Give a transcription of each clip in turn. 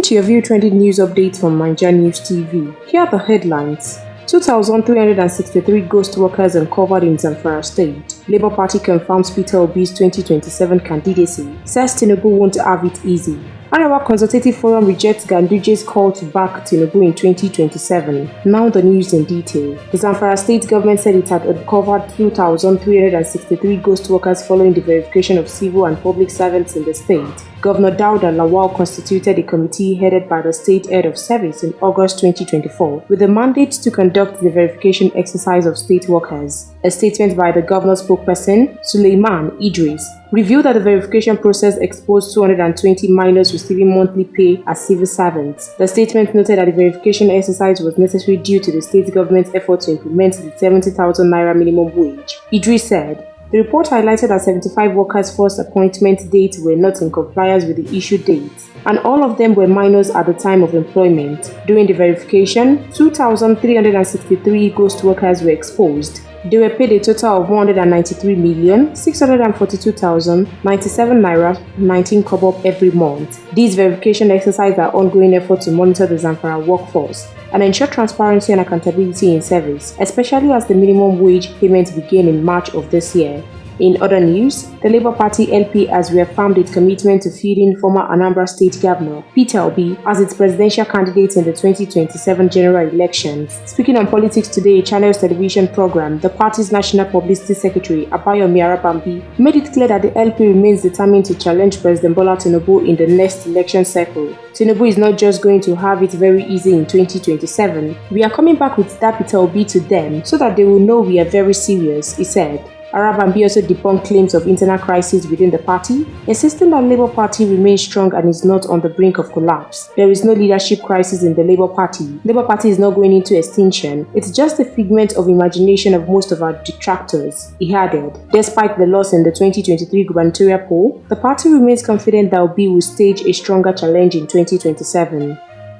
to your view trending news updates from NaijaNews TV. Here are the headlines. 2,363 ghost workers uncovered in Zamfara State. Labour Party confirms Peter Obi's 2027 candidacy. Says Tinubu won't have it easy. Arewa Consultative Forum rejects Ganduje's call to back Tinubu in 2027. Now the news in detail. The Zamfara state government said it had uncovered 2,363 ghost workers following the verification of civil and public servants in the state. Governor Dauda Lawal constituted a committee headed by the state head of service in August 2024 with the mandate to conduct the verification exercise of state workers. A statement by the governor's spokesperson, Suleiman Idris, revealed that the verification process exposed 220 minors receiving monthly pay as civil servants. The statement noted that the verification exercise was necessary due to the state government's effort to implement the 70,000 naira minimum wage. Idris said, the report highlighted that 75 workers' first appointment dates were not in compliance with the issue dates, and all of them were minors at the time of employment. During the verification, 2,363 ghost workers were exposed. They were paid a total of 193,642,097 naira 19 kobo every month. These verification exercises are ongoing efforts to monitor the Zamfara workforce and ensure transparency and accountability in service, especially as the minimum wage payments begin in March of this year. In other news, the Labour Party LP has reaffirmed its commitment to fielding former Anambra State Governor Peter Obi as its presidential candidate in the 2027 general elections. Speaking on Politics Today, a Channels television program, the party's National Publicity Secretary Abayomi Arabambi made it clear that the LP remains determined to challenge President Bola Tinubu in the next election cycle. Tinubu is not just going to have it very easy in 2027. We are coming back with that Peter Obi to them so that they will know we are very serious, he said. Arabambi also debunked claims of internal crisis within the party, insisting that Labour Party remains strong and is not on the brink of collapse. There is no leadership crisis in the Labour Party. Labour Party is not going into extinction. It's just a figment of imagination of most of our detractors, he added. Despite the loss in the 2023 gubernatorial poll, the party remains confident that Obi will stage a stronger challenge in 2027.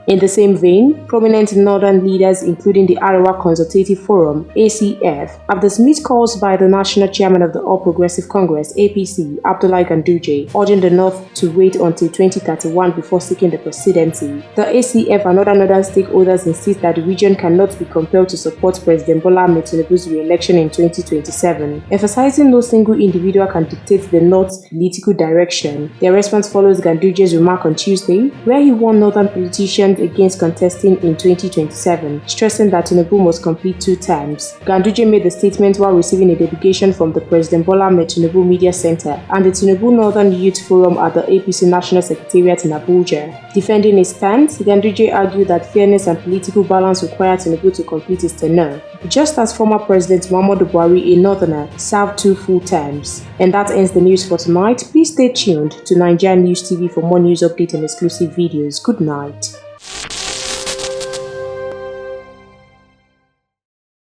In the same vein, prominent northern leaders including the Arewa Consultative Forum (ACF) have dismissed calls by the national chairman of the All Progressive Congress (APC), Abdullahi Ganduje, urging the north to wait until 2031 before seeking the presidency. The ACF and other northern stakeholders insist that the region cannot be compelled to support President Bola Ahmed Tinubu's re-election in 2027, emphasizing no single individual can dictate the north's political direction. Their response follows Ganduje's remark on Tuesday, where he warned northern politicians against contesting in 2027, stressing that Tinubu must complete 2 terms. Ganduje made the statement while receiving a delegation from the President Bola Ahmed Tinubu Media Center and the Tinubu Northern Youth Forum at the APC National Secretariat in Abuja. Defending his stance, Ganduje argued that fairness and political balance require Tinubu to complete his tenure, just as former President Muhammadu Buhari, a northerner, served 2 full terms. And that ends the news for tonight. Please stay tuned to NaijaNews TV for more news updates and exclusive videos. Good night.